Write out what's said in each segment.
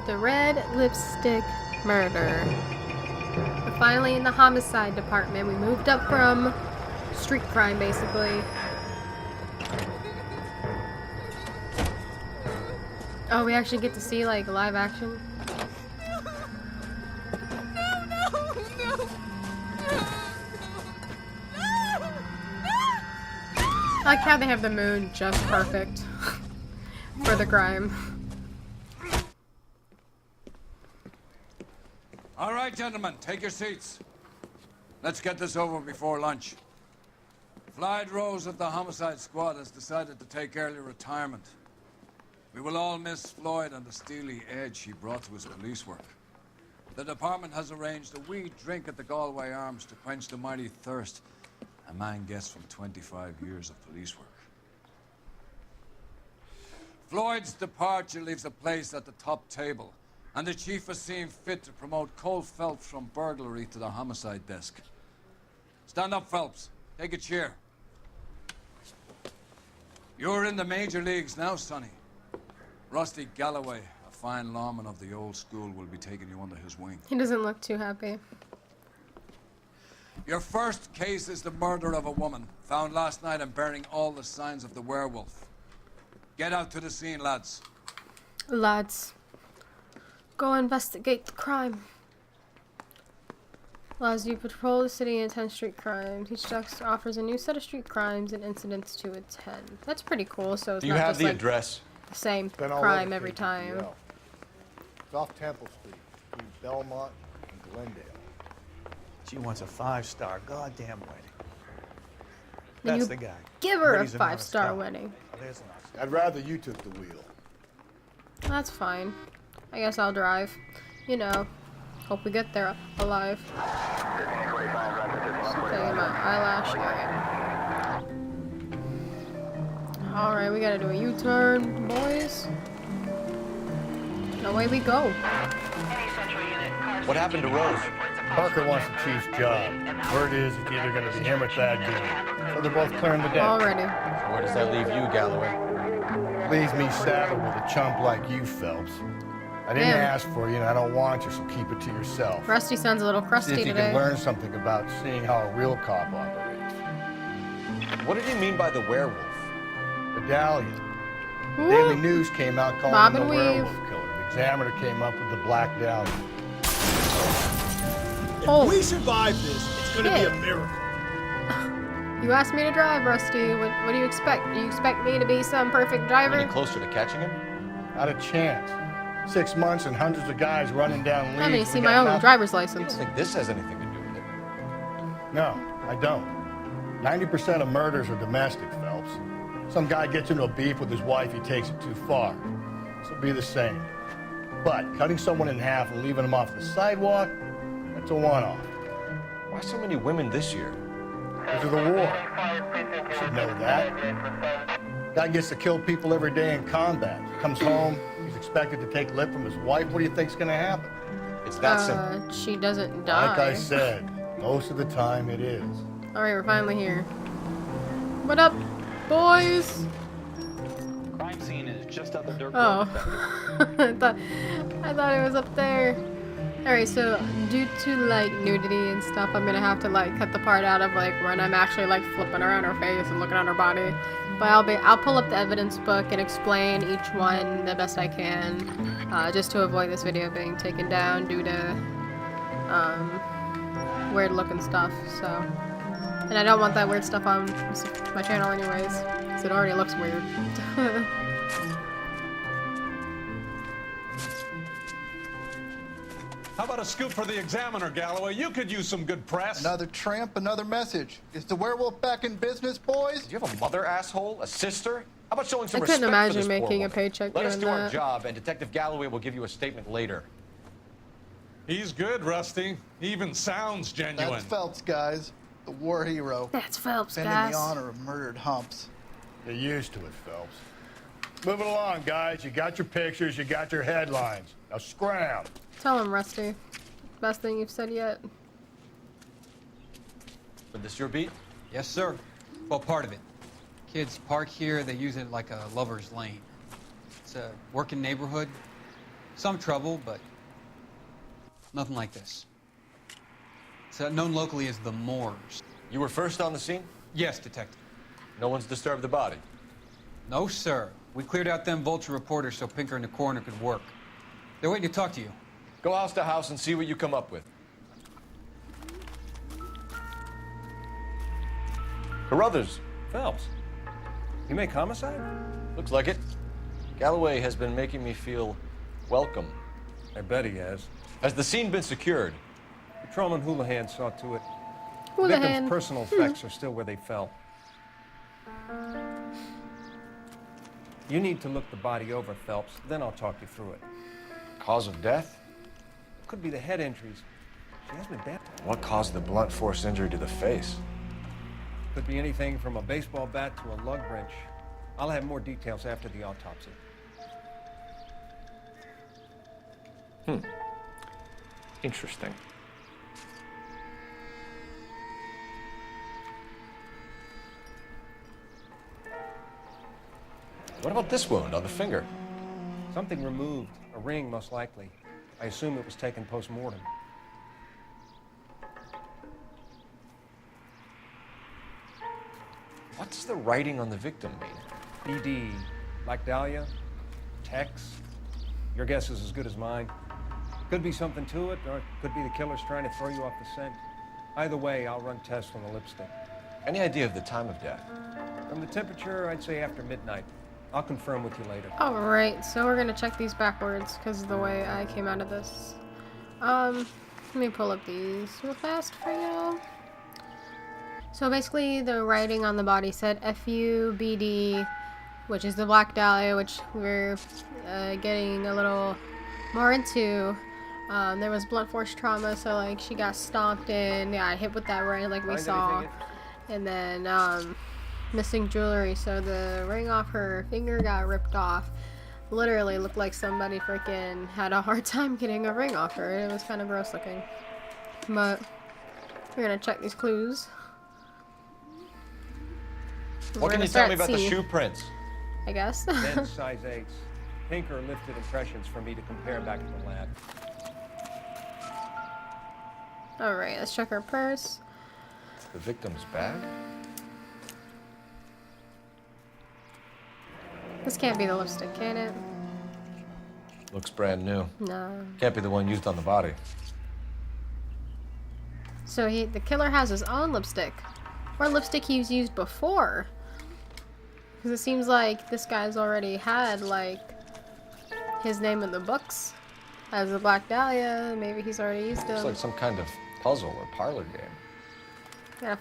The red lipstick murder. We're finally in the homicide department. We moved up from street crime, basically. Oh, we actually get to see, like, live action? I like how they have the moon just perfect for the crime. All right, gentlemen, take your seats. Let's get this over before lunch. Floyd Rose of the Homicide Squad has decided to take early retirement. We will all miss Floyd and the steely edge he brought to his police work. The department has arranged a wee drink at the Galway Arms to quench the mighty thirst a man gets from 25 years of police work. Floyd's departure leaves a place at the top table, and the chief has seen fit to promote Cole Phelps from burglary to the homicide desk. Stand up, Phelps. Take a chair. You're in the major leagues now, Sonny. Rusty Galloway, a fine lawman of the old school, will be taking you under his wing. He doesn't look too happy. Your first case is the murder of a woman, found last night and bearing all the signs of the werewolf. Get out to the scene, lads. Lads. Go investigate the crime. Allows you to patrol the city and attend street crimes. Each desk offers a new set of street crimes and incidents to attend. That's pretty cool, so it's Do you not have just the like address? the same Been all crime over every time. KTL. It's off Temple Street, between Belmont and Glendale. She wants a 5-star goddamn wedding. Then That's you the guy. give her a But he's an honest 5-star fellow. wedding. Oh, there's an honest I'd rather you took the wheel. That's fine. I guess I'll drive. You know, hope we get there alive. Okay, my eyelash. Alright, we gotta do a U-turn, boys. Away we go. What happened to Rose? Parker wants the chief's job. Word is it's either going to be him or Thad Gould. So they're both clearing the deck. Already. So where does that leave you, Galloway? Leaves me saddled with a chump like you, Phelps. I didn't Damn. ask for you, and I don't want you, so keep it to yourself. Rusty sounds a little See crusty if you today. can learn something about seeing how a real cop operates. What did he mean by the werewolf? Medallion. The Woo! Daily News came out calling Bob him and the weave. werewolf killer. The Examiner came up with the Black Dahlia. Oh, If we survive this, it's going to be shit. a miracle. You asked me to drive, Rusty. What do you expect? Do you expect me to be some perfect driver? Any closer to catching him? Not a chance. 6 months and hundreds of guys running down leads. I haven't even We seen got my own nothing. driver's I license. don't think this has anything to do with it. No, I don't. 90% of murders are domestic, Phelps. Some guy gets into a beef with his wife, he takes it too far. This will be the same. But cutting someone in half and leaving them off the sidewalk, that's a one-off. Why so many women this year? Because of the war. You should know that. Guy gets to kill people every day in combat. Comes home, he's expected to take lip from his wife. What do you think's gonna happen? It's that simple. She doesn't die. Like I said, most of the time it is. Alright, we're finally here. What up, boys? Crime scene is just up the dirt Oh. road. I thought it was up there. Alright, so due to like nudity and stuff, I'm gonna have to like cut the part out of like when I'm actually like flipping around her face and looking at her body. But I'll pull up the evidence book and explain each one the best I can, just to avoid this video being taken down due to weird looking stuff. So, and I don't want that weird stuff on my channel anyways, because it already looks weird. How about a scoop for the Examiner, Galloway? You could use some good press. Another tramp, another message. Is the werewolf back in business, boys? Do you have a mother, asshole? A sister? How about showing some I couldn't respect imagine for this poor making a woman? paycheck Let us doing do our that. job, and Detective Galloway will give you a statement later. He's good, Rusty. He even sounds genuine. That's Phelps, guys. The war hero. That's Phelps, Defending guys. the honor of murdered humps. Get used to it, Phelps. Moving along, guys. You got your pictures, you got your headlines. Now scram. Tell him, Rusty. Best thing you've said yet. Is this your beat? Yes, sir. Well, part of it. Kids park here, they use it like a lover's lane. It's a working neighborhood. Some trouble, but nothing like this. It's known locally as the Moors. You were first on the scene? Yes, Detective. No one's disturbed the body? No, sir. We cleared out them vulture reporters so Pinker and the coroner could work. They're waiting to talk to you. Go house to house and see what you come up with. Carruthers. Phelps, you make Homicide? Looks like it. Galloway has been making me feel welcome. I bet he has. Has the scene been secured? Patrolman Houlihan saw to it. Houlihan. Victim's personal effects are still where they fell. You need to look the body over, Phelps. Then I'll talk you through it. Cause of death? Could be the head injuries. She has been bad. What caused the blunt force injury to the face? Could be anything from a baseball bat to a lug wrench. I'll have more details after the autopsy. Interesting. What about this wound on the finger? Something removed. A ring, most likely. I assume it was taken post-mortem. What does the writing on the victim mean? BD, Black Dahlia, Tex. Your guess is as good as mine. Could be something to it, or it could be the killer's trying to throw you off the scent. Either way, I'll run tests on the lipstick. Any idea of the time of death? From the temperature, I'd say after midnight. I'll confirm with you later. Alright, so we're gonna check these backwards because of the way I came out of this. Let me pull up these real fast for y'all. So basically the writing on the body said FUBD, which is the Black Dahlia, which we're getting a little more into. There was blunt force trauma, so like she got stomped in, hit with that ring like we Find saw. anything And then missing jewelry, so the ring off her finger got ripped off. Literally looked like somebody freaking had a hard time getting a ring off her. It was kind of gross looking. But we're gonna check these clues. What can you tell me about the shoe prints? I guess. Men's size 8s. Pinker lifted impressions for me to compare back to the lab. Alright, let's check her purse. The victim's bag? This can't be the lipstick, can it? Looks brand new. No. Can't be the one used on the body. So the killer has his own lipstick. Or lipstick he's used before. Because it seems like this guy's already had, like, his name in the books as a Black Dahlia. Maybe he's already used Looks him. like some kind of puzzle or parlor game. Gotta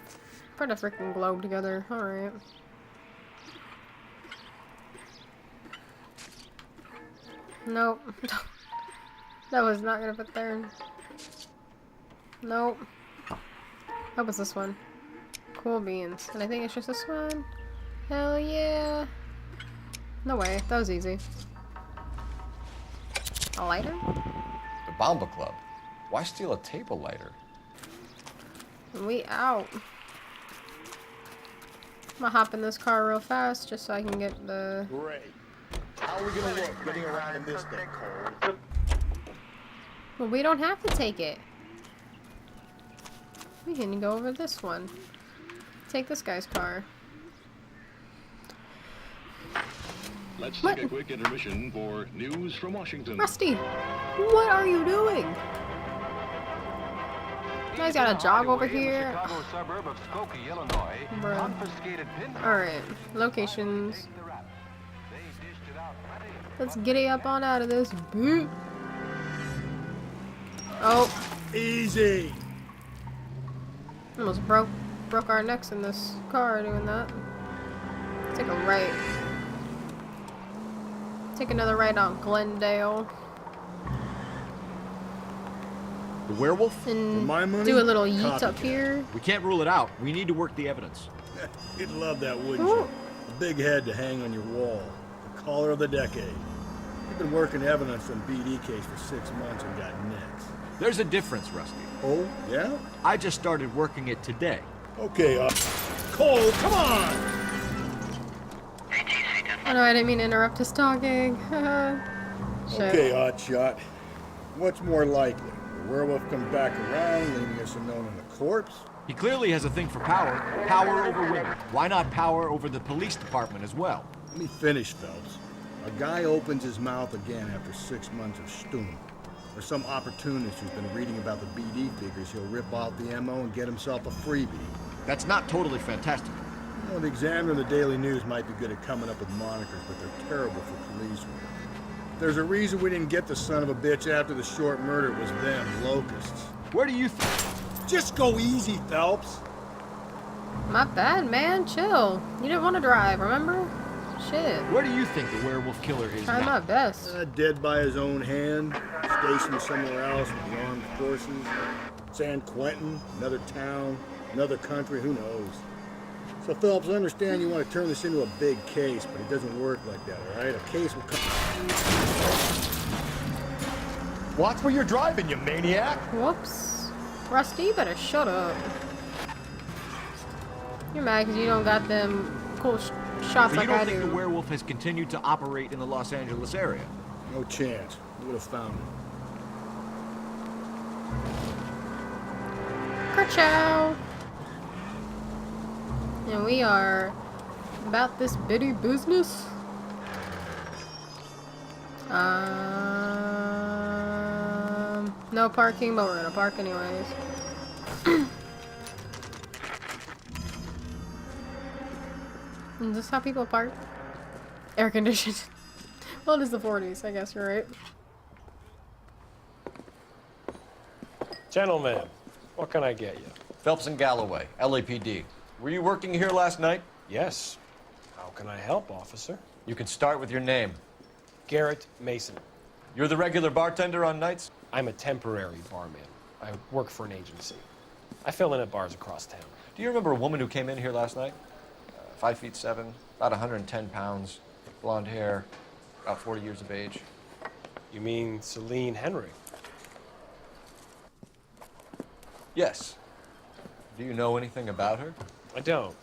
put a freaking globe together. Alright. Nope. That was not gonna fit there. Nope. What was this one? Cool beans. And I think it's just this one. Hell yeah. No way. That was easy. A lighter? The Bomba Club. Why steal a table lighter? We out. I'm gonna hop in this car real fast just so I can get the... Great. How are we gonna look getting around in this thing, Cole? Well, we don't have to take it. We can go over this one. Take this guy's car. Let's What? take a quick intermission for news from Washington. Rusty, what are you doing? You guys gotta jog over here. Chicago suburb of Skokie, Illinois. Bruh. Confiscated pin. Alright, locations. Let's giddy up on out of this. Boot. Oh, Easy. almost broke our necks in this car doing that. Take a right. Take another right on Glendale. The werewolf? And For my money, do a little yeet up copycat. here. We can't rule it out. We need to work the evidence. You'd love that, wouldn't Ooh. you? A big head to hang on your wall. The caller of the decade. You've been working evidence on BD case for 6 months and got nicks. There's a difference, Rusty. Oh, yeah? I just started working it today. Okay, Cole, come on! Oh no, I didn't mean to interrupt his talking. Shit. Okay, Oddshot. What's more likely? The werewolf come back around, leaving us unknown in a corpse? He clearly has a thing for power. Power over women. Why not power over the police department as well? Let me finish, Phelps. A guy opens his mouth again after 6 months of stewing. Or some opportunist who's been reading about the BD figures he'll rip out the MO and get himself a freebie. That's not totally fantastic. You know, the Examiner and the Daily News might be good at coming up with monikers, but they're terrible for police work. There's a reason we didn't get the son of a bitch after the short murder. It was them, locusts. Where do you Just go easy, Phelps. My bad, man. Chill. You didn't want to drive, remember? Shit. Where do you think the werewolf killer is Try now? my best. Dead by his own hand, stationed somewhere else with the armed forces. San Quentin, another town, another country, who knows? So, Phelps, I understand you want to turn this into a big case, but it doesn't work like that, all right? A case will come... Watch where you're driving, you maniac! Whoops. Rusty, you better shut up. You're mad because you don't got them cool shots So like you I don't think do. the werewolf has continued to operate in the Los Angeles area? No chance. We would have found him. Ka-chow! And we are about this bitty business. No parking, but we're gonna park anyways. Is this how people park? Air conditioned. Well, it is the 40s, I guess you're right. Gentlemen, what can I get you? Phelps and Galloway, LAPD. Were you working here last night? Yes. How can I help, officer? You can start with your name. Garrett Mason. You're the regular bartender on nights? I'm a temporary barman. I work for an agency. I fill in at bars across town. Do you remember a woman who came in here last night? 5'7", about 110 pounds, blonde hair, about 40 years of age. You mean Celine Henry? Yes. Do you know anything about her? I don't.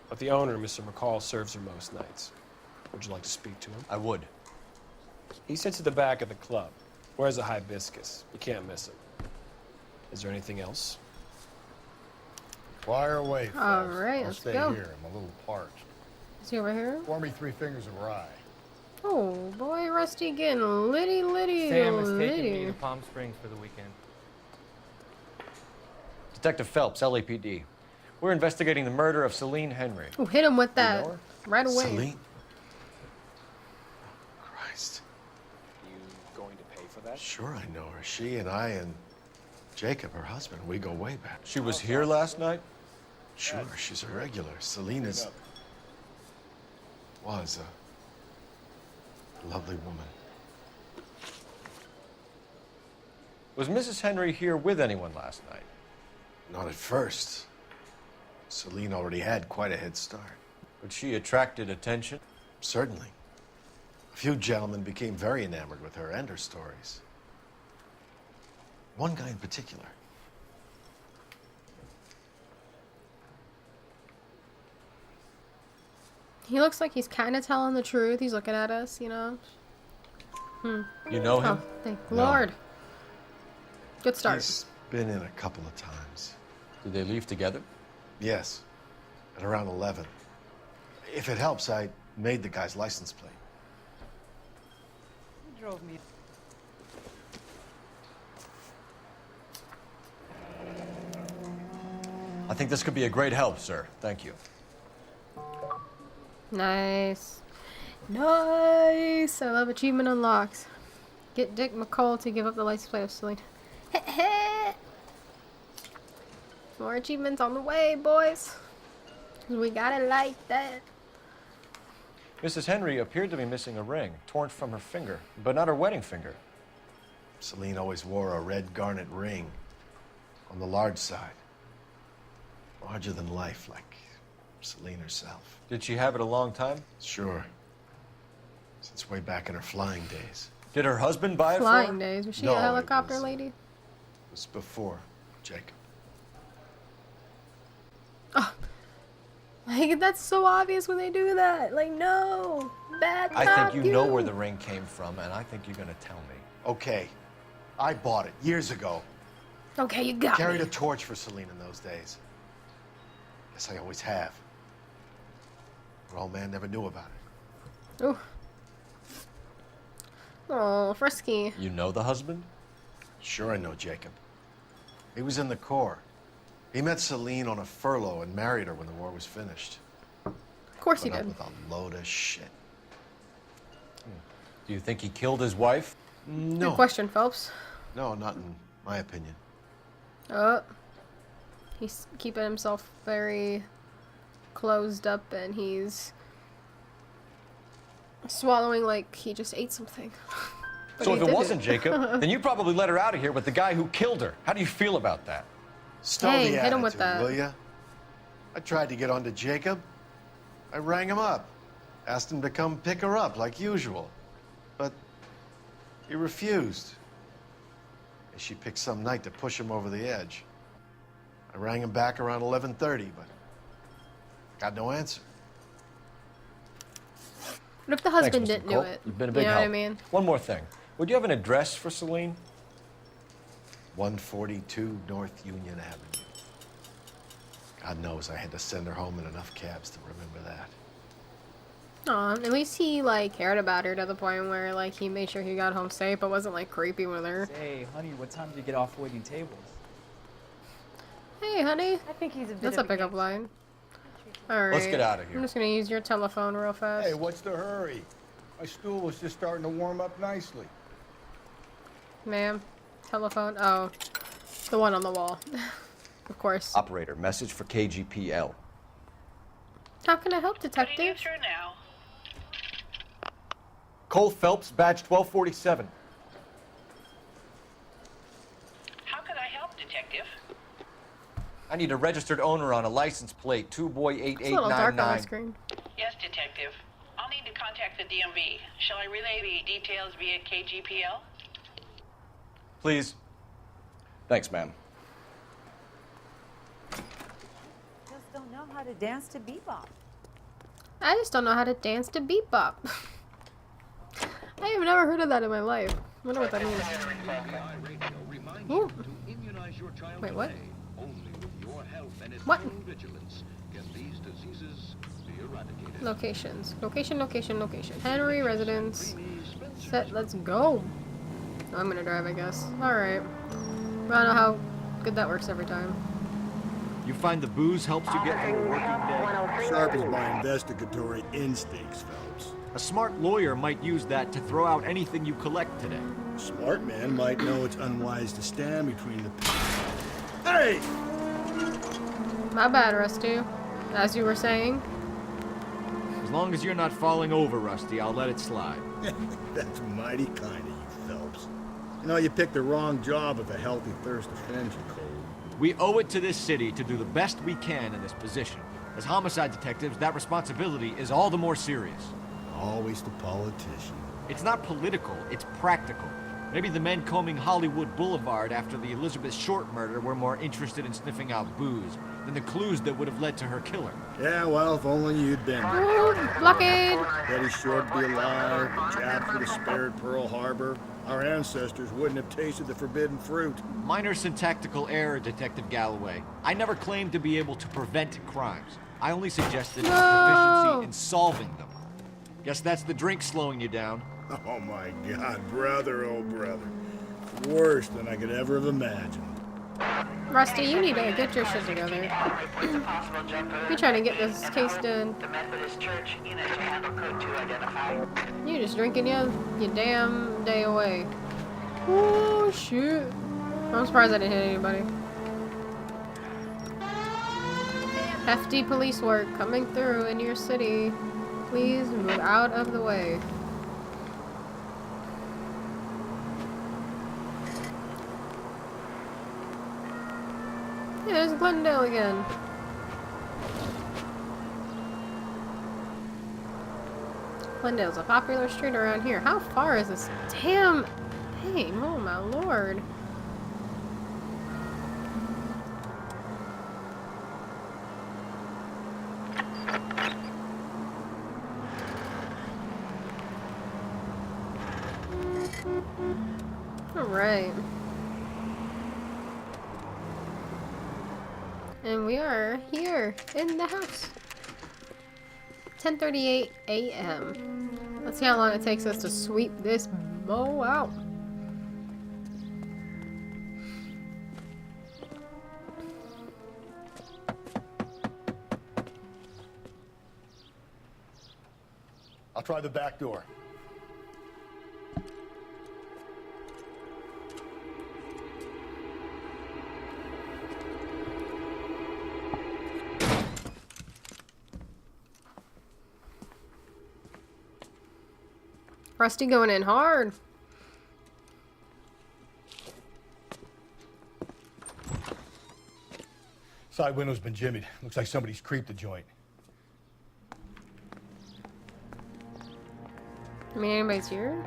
But the owner, Mr. McCall, serves her most nights. Would you like to speak to him? I would. He sits at the back of the club. Wears a hibiscus. You can't miss him. Is there anything else? Fire away, Phelps. All right, I'll let's stay go. here. I'm a little parched. Is he over here? Pour me 3 fingers of rye. Oh boy, Rusty getting litty. Sam is taking me to Palm Springs for the weekend. Detective Phelps, LAPD. We're investigating the murder of Celine Henry. Oh, hit him with You that know her? right away. Celine? Christ. You going to pay for that? Sure, I know her. She and I and Jacob, her husband, we go way back. She was here last night? Sure, she's a regular. Celine was a lovely woman. Was Mrs. Henry here with anyone last night? Not at first. Celine already had quite a head start. But she attracted attention? Certainly. A few gentlemen became very enamored with her and her stories. One guy in particular. He looks like he's kind of telling the truth. He's looking at us, you know. You know him? Oh, thank Lord. Good start. He's been in a couple of times. Did they leave together? Yes, at around 11. If it helps, I made the guy's license plate. He drove me. I think this could be a great help, sir. Thank you. Nice. Nice. I love achievement unlocks. Get Dick McCall to give up the license plate of Celine. More achievements on the way, boys. We got it like that. Mrs. Henry appeared to be missing a ring, torn from her finger, but not her wedding finger. Celine always wore a red garnet ring on the large side. Larger than life, like Celine herself. Did she have it a long time? Sure. Since way back in her flying days. Did her husband buy it for Flying her? days. Was she No, a it helicopter was, lady? It was before Jacob. Oh. Like, that's so obvious when they do that. Like, no. bad I cop, think you know where the ring came from, and I think you're gonna tell me. Okay. I bought it years ago. Okay, you got Carried me. a torch for Celine in those days. Guess I always have. But old man never knew about it. Ooh. Oh, frisky. You know the husband? Sure I know Jacob. He was in the Corps. He met Celine on a furlough and married her when the war was finished. Of course he Put up did. with a load of shit. Do you think he killed his wife? No. Good question, Phelps. No, not in my opinion. He's keeping himself very closed up, and he's swallowing like he just ate something. But So he if it did wasn't Jacob, then you probably let her out of here with the guy who killed her. How do you feel about that? Stow Hey, the hit him with attitude, that. will ya? I tried to get onto Jacob. I rang him up. Asked him to come pick her up like usual. But he refused. She picked some night to push him over the edge. I rang him back around 11:30, but got no answer. What if the Thanks, husband Mr. didn't do McColt. it? You've been a big you know help. what I mean? One more thing. Would you have an address for Celine? 142 North Union Avenue. God knows I had to send her home in enough cabs to remember that. Aw, at least he like cared about her to the point where like he made sure he got home safe, but wasn't like creepy with her. Hey, honey, what time did you get off waiting tables? Hey, honey. I think he's a bit That's of a pickup line. All right. Let's get out of here. I'm just gonna use your telephone real fast. Hey, what's the hurry? My stool was just starting to warm up nicely. Ma'am, telephone. Oh, the one on the wall. Of course. Operator, message for KGPL. How can I help, detective? through now. Cole Phelps, badge 1247. How can I help, detective? I need a registered owner on a license plate, It's a little dark on the 2boy8899. screen. Yes, detective. I'll need to contact the DMV. Shall I relay the details via KGPL? Please. Thanks, ma'am. Just don't know how to dance to bebop. I just don't know how to dance to bebop. I have never heard of that in my life. I wonder what that means. Ooh. Wait, what? What? Locations. Location. Henry residence. Set. Let's go. I'm gonna drive, I guess. Alright. I don't know how good that works every time. You find the booze helps you get through a working day? Sharp as my investigatory instincts, Phelps. A smart lawyer might use that to throw out anything you collect today. A smart man might know it's unwise to stand between the... Hey! My bad, Rusty. As you were saying. As long as you're not falling over, Rusty, I'll let it slide. That's mighty kind of you, Phelps. You know, you picked the wrong job if a healthy thirst offends you, Cole. We owe it to this city to do the best we can in this position. As homicide detectives, that responsibility is all the more serious. Always the politician. It's not political, it's practical. Maybe the men combing Hollywood Boulevard after the Elizabeth Short murder were more interested in sniffing out booze than the clues that would have led to her killing. Yeah, well, if only you'd been there. Ooh, blockade! Betty Short would be alive, the Japs would have spared Pearl Harbor. Our ancestors wouldn't have tasted the forbidden fruit. Minor syntactical error, Detective Galloway. I never claimed to be able to prevent crimes. I only suggested proficiency in solving them. Guess that's the drink slowing you down. Oh my God, brother, oh brother. Worse than I could ever have imagined. Rusty, you need to get your shit together. You're trying to get this case done. You just drinking your damn day away. Oh shit. I'm surprised I didn't hit anybody. Hefty police work coming through in your city. Please move out of the way. Yeah, there's Glendale again. Glendale's a popular street around here. How far is this damn thing? Oh my lord. Alright. And we are here in the house. 10:38 a.m. Let's see how long it takes us to sweep this mow out. I'll try the back door. Rusty going in hard. Side window's been jimmied. Looks like somebody's creeped the joint. I mean, anybody's here?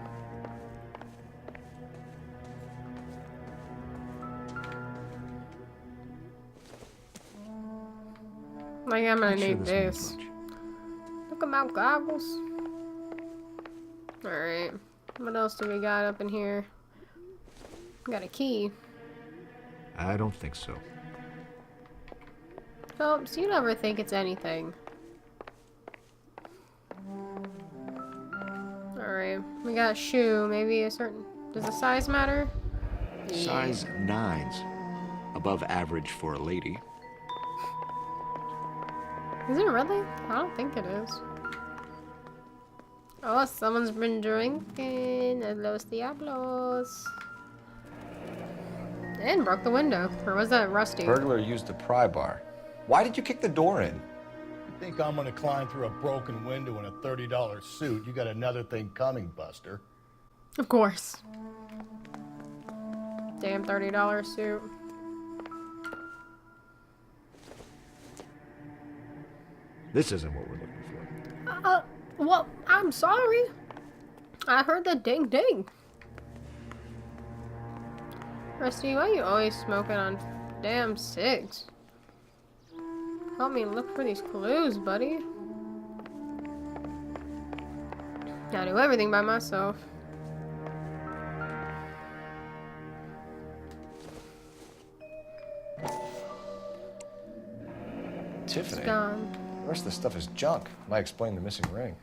Like, I'm gonna need this. Look at my goggles. Alright. What else do we got up in here? Got a key. I don't think so. Phelps, you never think it's anything. Alright. We got a shoe. Maybe a certain... Does the size matter? Size 9's. Above average for a lady. Is it really? I don't think it is. Oh, someone's been drinking. Los Diablos. And broke the window. Or was that Rusty? Burglar used the pry bar. Why did you kick the door in? You think I'm gonna climb through a broken window in a $30 suit? You got another thing coming, Buster. Of course. Damn $30 suit. This isn't what we're looking for. Well, I'm sorry. I heard the ding ding. Rusty, why are you always smoking on damn cigs? Help me look for these clues, buddy. I do everything by myself. Tiffany. It's gone. The rest of the stuff is junk. Might explain the missing ring.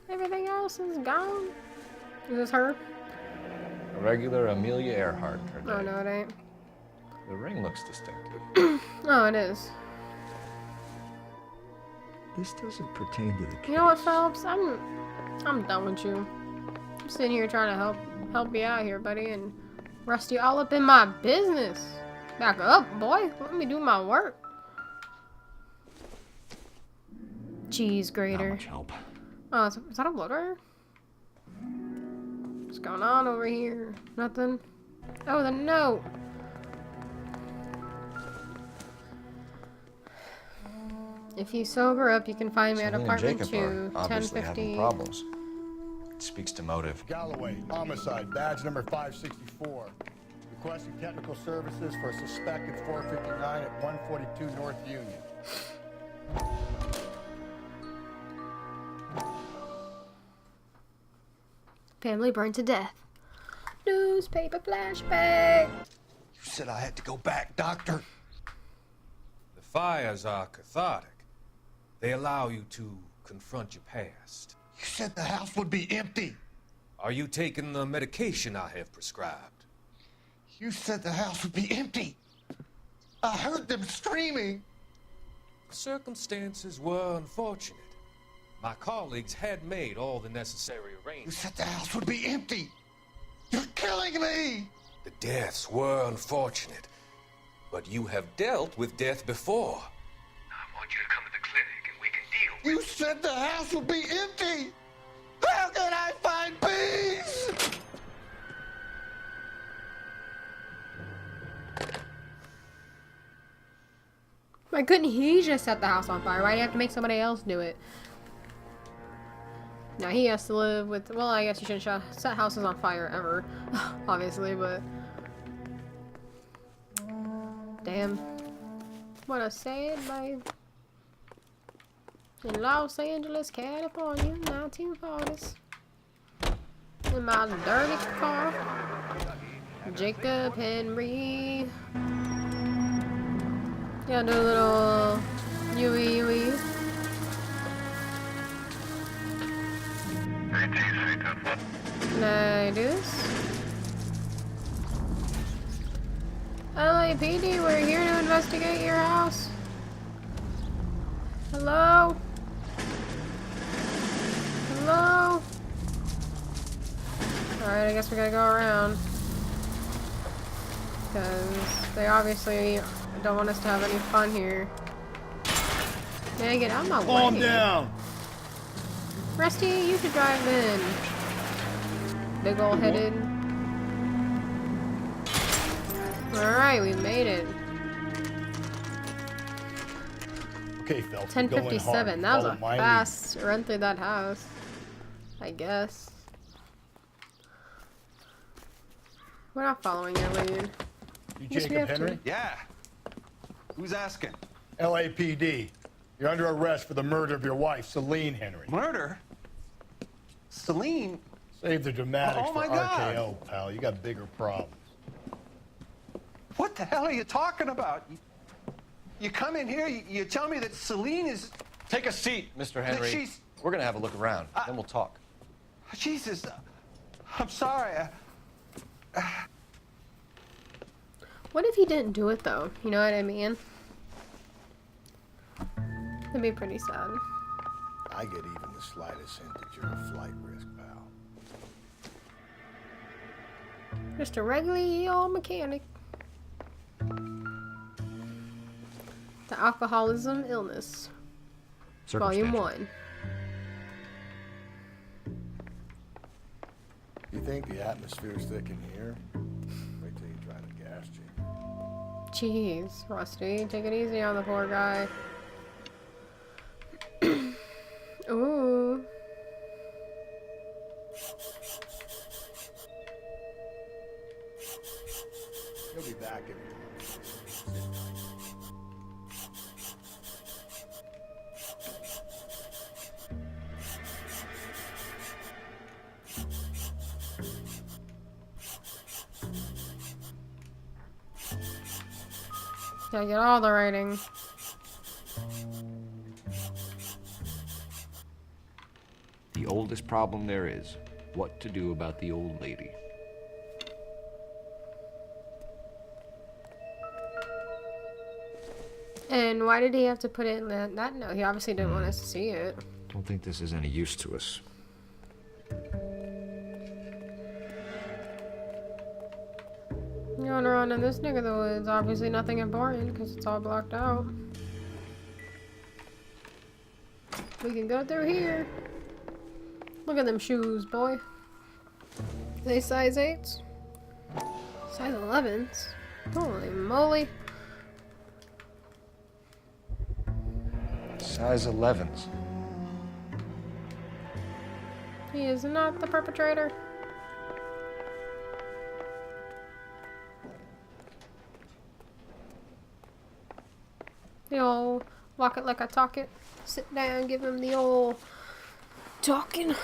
Everything else is gone. Is this her? A regular Amelia Earhart. Oh, no, it ain't. The ring looks distinctive. Oh, it is. This doesn't pertain to the case. You know what, Phelps? I'm done with you. I'm sitting here trying to help you out here, buddy, and Rusty all up in my business. Back up, boy. Let me do my work. Cheese grater. Not much help. Oh, is that a blood runner? What's going on over here? Nothing. Oh, the note. If you sober up, you can find me at apartment 2, obviously having 1050. problems. It speaks to motive. Galloway, homicide, badge number 564. Requesting technical services for a suspected 459 at 142 North Union. Family burned to death. Newspaper flashback. You said I had to go back, Doctor. The fires are cathartic. They allow you to confront your past. You said the house would be empty. Are you taking the medication I have prescribed? You said the house would be empty. I heard them screaming. Circumstances were unfortunate. My colleagues had made all the necessary You arrangements. said the house would be empty. You're killing me. The deaths were unfortunate, but you have dealt with death before. I want you to come to the clinic and we can deal You said the house would be empty. How can I find peace? Why couldn't he just set the house on fire? Why do you have to make somebody else do it? Now he has to live with... Well, I guess you shouldn't set houses on fire ever. Obviously, but... Damn. What a sad life. In Los Angeles, California, 1940s. in my dirty car. Jacob Henry. Yeah, do a little Yui. Can I do this? LAPD, we're here to investigate your house. Hello? Hello? Alright, I guess we gotta go around. Because they obviously don't want us to have any fun here. Man, get out of my way. Calm down. Rusty, you should drive in. Big ol' headed. Alright, we made it. Okay, Phelps. 10:57. That was a fast run through that house. I guess. We're not following your lead. You Yes, we Jacob have to. Henry? Yeah. Who's asking? LAPD. You're under arrest for the murder of your wife, Celine Henry. Murder? Celine? Save the dramatics Oh, for my God. RKO, pal. You got bigger problems. What the hell are you talking about? You come in here, you tell me that Celine is... Take a seat, Mr. Henry. she's- We're gonna have a look around, then we'll talk. Jesus, I'm sorry. What if he didn't do it though? You know what I mean? That'd be pretty sad. I get even the slightest hint that you're a flight risk, pal. Just a regular old mechanic. The Alcoholism Illness. Volume 1. You think the atmosphere's thick in here? Wait till you try the gas chamber. Jeez, Rusty, take it easy on the poor guy. Ooh. He'll be back in. Gotta get all the writing. The oldest problem there is, what to do about the old lady. And why did he have to put it in that note? He obviously didn't want us to see it. Don't think this is any use to us. Going around in this neck of the woods, obviously nothing important because it's all blocked out. We can go through here. Look at them shoes, boy. Are they size 8s? Size 11s? Holy moly. Size 11s. He is not the perpetrator. The old walk it like I talk it. Sit down, give him the old talking.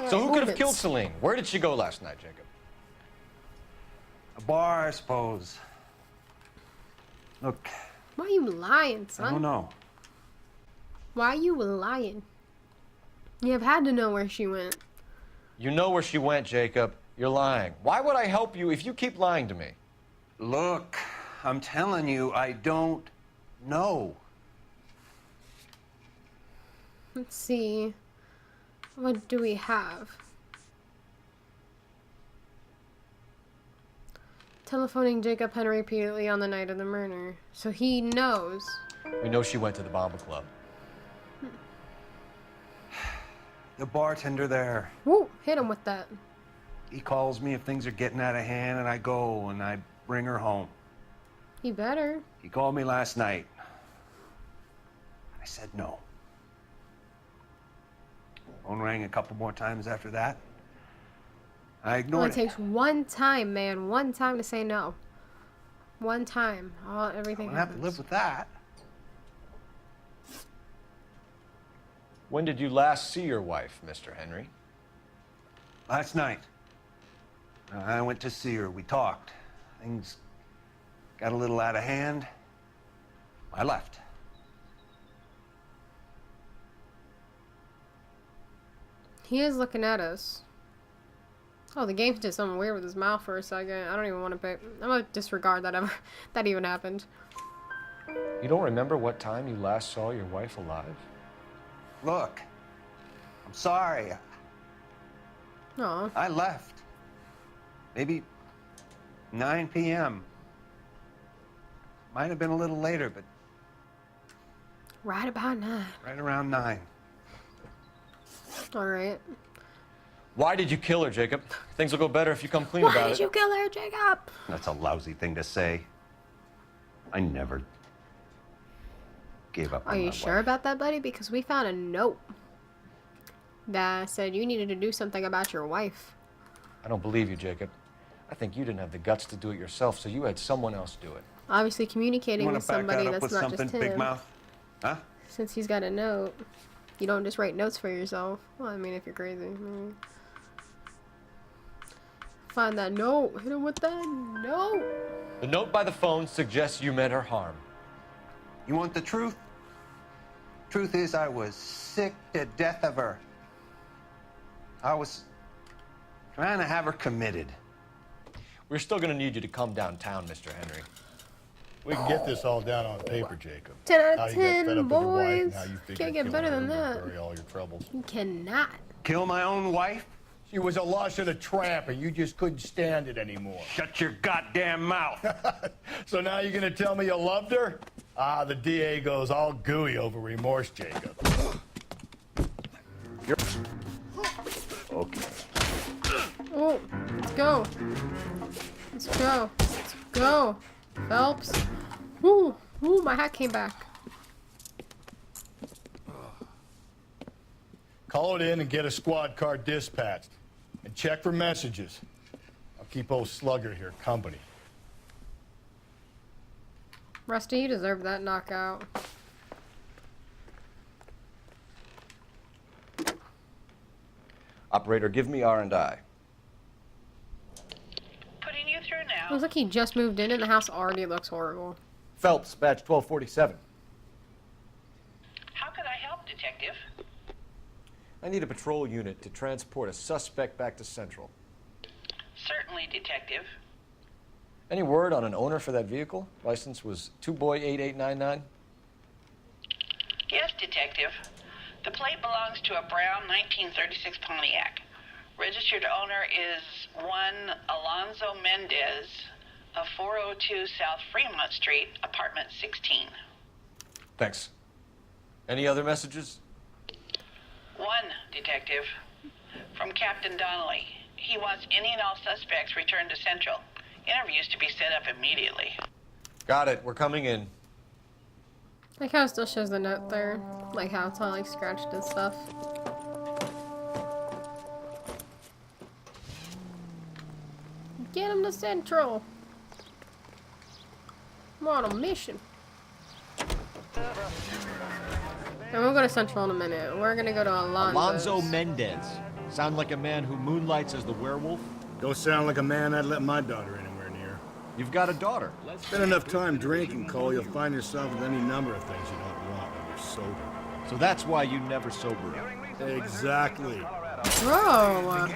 So who could have killed Celine? Where did she go last night, Jacob? A bar, I suppose. Look, Why are you lying, son? I don't know. Why are you lying? You have had to know where she went. You know where she went, Jacob. You're lying. Why would I help you if you keep lying to me? Look, I'm telling you, I don't know. Let's see. What do we have? Telephoning Jacob Henry repeatedly on the night of the murder. So he knows. We know she went to the Bomba Club. The bartender there, Woo! Hit him with that. he calls me if things are getting out of hand, and I go and I bring her home. He better. He called me last night. I said no. Phone rang a couple more times after that. I It ignored only takes one time, man. One time to say no. One time. Everything I don't have to happens. live with that. When did you last see your wife, Mr. Henry? Last night. I went to see her. We talked. Things got a little out of hand. I left. He is looking at us. Oh, the game did something weird with his mouth for a second. I don't even want to pay. I'm gonna disregard that ever that even happened. You don't remember what time you last saw your wife alive? Look, I'm sorry. Aw. I left. Maybe 9 p.m. Might have been a little later, but Right about 9. right around 9. Alright. Why did you kill her, Jacob? Things will go better if you come clean Why about did it. you kill her, Jacob? That's a lousy thing to say. I never gave up Are on you my sure wife. about that, buddy? Because we found a note that said you needed to do something about your wife. I don't believe you, Jacob. I think you didn't have the guts to do it yourself, so you had someone else do it. Obviously communicating You with want to back somebody that up that's with not something, just big him. mouth? Huh? Since he's got a note. You don't just write notes for yourself. Well, I mean, if you're crazy. Find that note. Hit him with that note. The note by the phone suggests you meant her harm. You want the truth? Truth is, I was sick to death of her. I was trying to have her committed. We're still gonna need you to come downtown, Mr. Henry. We can get this all down on paper, Jacob. 10 How out of you got 10, fed up with your wife and boys. how you figured Can't get killing better her than would that. bury all your troubles. You cannot. Kill my own wife? She was a lush and a tramp, and you just couldn't stand it anymore. Shut your goddamn mouth. So now you're gonna tell me you loved her? Ah, the DA goes all gooey over remorse, Jacob. Okay. Oh, let's go. Let's go. Let's go. Phelps. Ooh, ooh, my hat came back. Call it in and get a squad car dispatched. And check for messages. I'll keep old Slugger here company. Rusty, you deserve that knockout. Operator, give me R&I. Putting you through now. Looks like he just moved in and the house already looks horrible. Phelps, badge 1247. How could I help, Detective? I need a patrol unit to transport a suspect back to Central. Certainly, Detective. Any word on an owner for that vehicle? License was 2boy8899. Yes, Detective. The plate belongs to a brown 1936 Pontiac. Registered owner is one Alonzo Mendez of 402 South Fremont Street, apartment 16. Thanks. Any other messages? One, Detective. From Captain Donnelly. He wants any and all suspects returned to Central. Interviews to be set up immediately. Got it. We're coming in. Like how it still shows the note there. Like how it's all like scratched and stuff. Get him to Central. I'm on a mission. And we'll go to Central in a minute. We're gonna go to Alonzo's. Alonzo Mendez. Sound like a man who moonlights as the werewolf? Don't sound like a man I'd let my daughter anywhere near. You've got a daughter. Spend enough time drinking, Cole, you'll find yourself with any number of things you don't want when you're sober. So that's why you never sobered up. Exactly. Bro!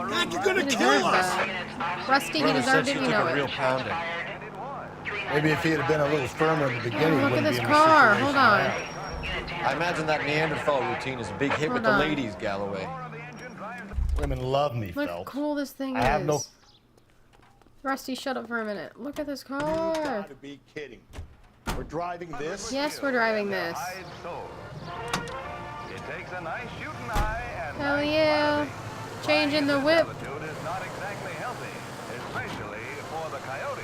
God, you're gonna He kill deserved us! that. Rusty, he Brother said deserved she it, you took know a real it. pounding. Maybe if he had been a little firmer in the beginning, he Look at wouldn't this be in the car. situation Hold on. I imagine that Neanderthal routine is a big hit with the Hold on. ladies, Galloway. Women love me, Look how Phelps. cool this thing I is. have no... Rusty, shut up for a minute. Look at this car. Gotta be kidding. We're driving this? Yes, we're driving this. It takes a nice shooting eye and Hell yeah. Changing the whip. altitude is not exactly healthy, especially for the coyote.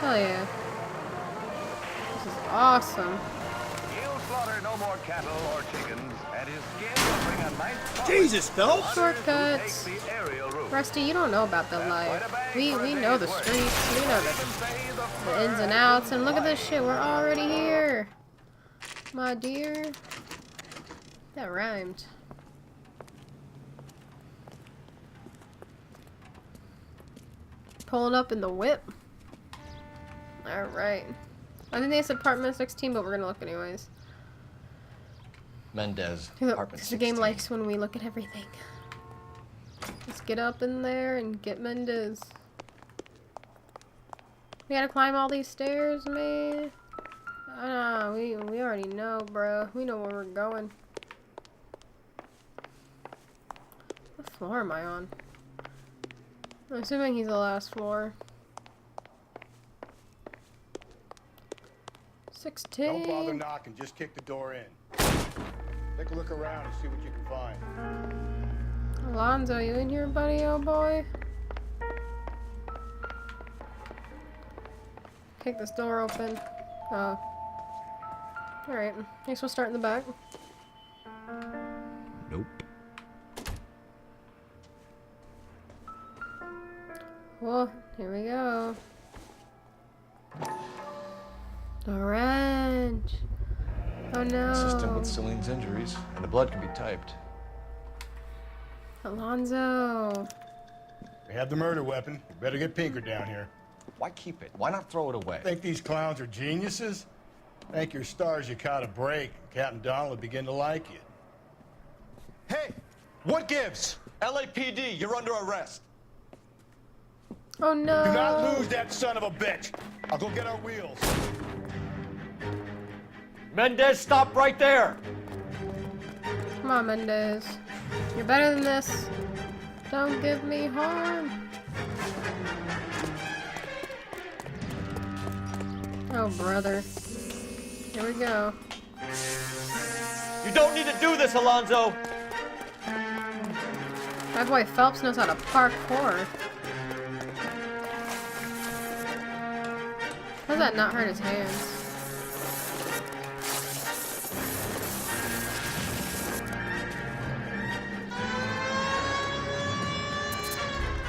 Hell yeah. This is awesome. He'll slaughter no more cattle or chickens, and his skin will bring a nice Jesus, Phelps! Shortcuts. the aerial route. Rusty, you don't know about the life. We know the streets. We know the ins and outs. And look at this shit. We're already here. My dear. That rhymed. Pulling up in the whip. Alright. I think they said apartment 16, but we're gonna look anyways. Mendez, Because apartment the game 16. likes when we look at everything. Let's get up in there and get Mendez. We gotta climb all these stairs, man. We already know, bro. We know where we're going. What floor am I on? I'm assuming he's the last floor. 16. Don't bother knocking, just kick the door in. Take a look around and see what you can find. Alonzo, you in here, buddy, oh boy? Kick this door open. Oh. Alright, I guess we'll start in the back. Nope. Well, here we go. The ranch. Oh no. Consistent with Celine's injuries, and the blood can be typed. Alonzo. We have the murder weapon. You better get Pinker down here. Why keep it? Why not throw it away? Think these clowns are geniuses? Thank your stars you caught a break, and Captain Donald will begin to like you. Hey, what gives? LAPD, you're under arrest. Oh no. Do not lose that son of a bitch. I'll go get our wheels. Mendez, stop right there! Come on, Mendez. You're better than this. Don't give me harm. Oh, brother. Here we go. You don't need to do this, Alonzo! My boy Phelps knows how to parkour. How does that not hurt his hands?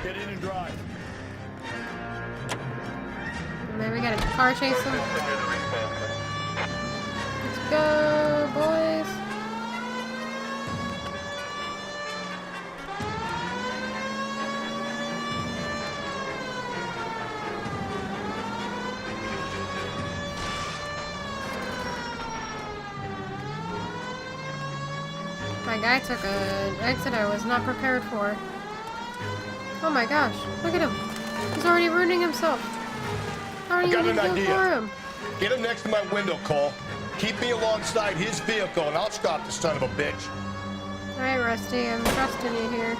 Get in and drive. And then we gotta car chase him. Let's go, boys. My guy took an exit I was not prepared for. Oh my gosh, look at him. He's already ruining himself. How are I you got an gonna do for idea. him? Get him next to my window, Cole. Keep me alongside his vehicle, and I'll stop the son of a bitch. Alright, Rusty, I'm trusting you here.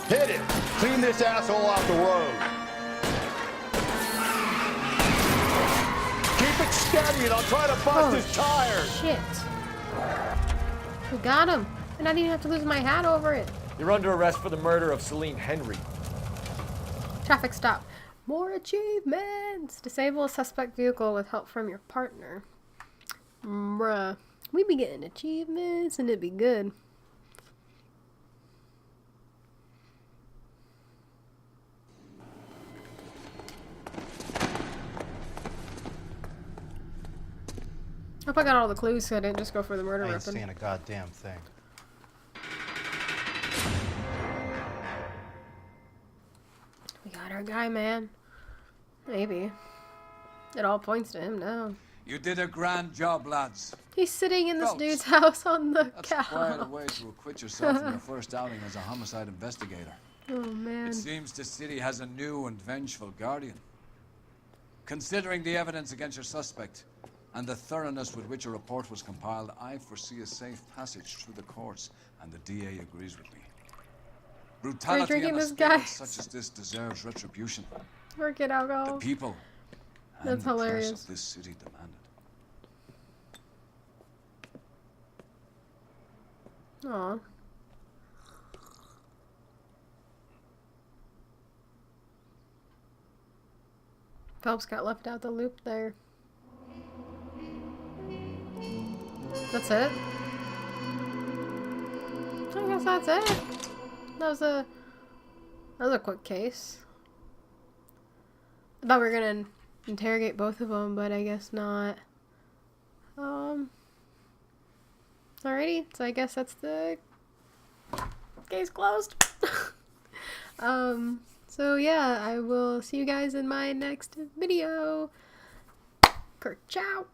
Hit it! Clean this asshole off the road. Keep it steady, and I'll try to bust his tires. Shit. We got him. And I didn't even have to lose my hat over it. You're under arrest for the murder of Celine Henry. Traffic stop. More achievements! Disable a suspect vehicle with help from your partner. Bruh. We be getting achievements and it'd be good. Hope I got all the clues so I didn't just go for the murder I ain't weapon. seeing a goddamn thing. We got our guy, man. Maybe. It all points to him now. You did a grand job, lads. He's sitting in this Phelps. dude's house on the That's quite a couch. way to acquit yourself in your first outing as a homicide investigator. Oh, man. It seems the city has a new and vengeful guardian. Considering the evidence against your suspect and the thoroughness with which a report was compiled, I foresee a safe passage through the courts, and the DA agrees with me. Brutality drinking on a this scale guy. such as this deserves retribution. Or get alcohol. The people and That's the press hilarious. of this city demand it. Aw. Phelps got left out the loop there. That's it? I guess that's it. That was a quick case. I thought we were gonna interrogate both of them, but I guess not. Alrighty, so I guess that's the case closed. So yeah, I will see you guys in my next video. Ciao.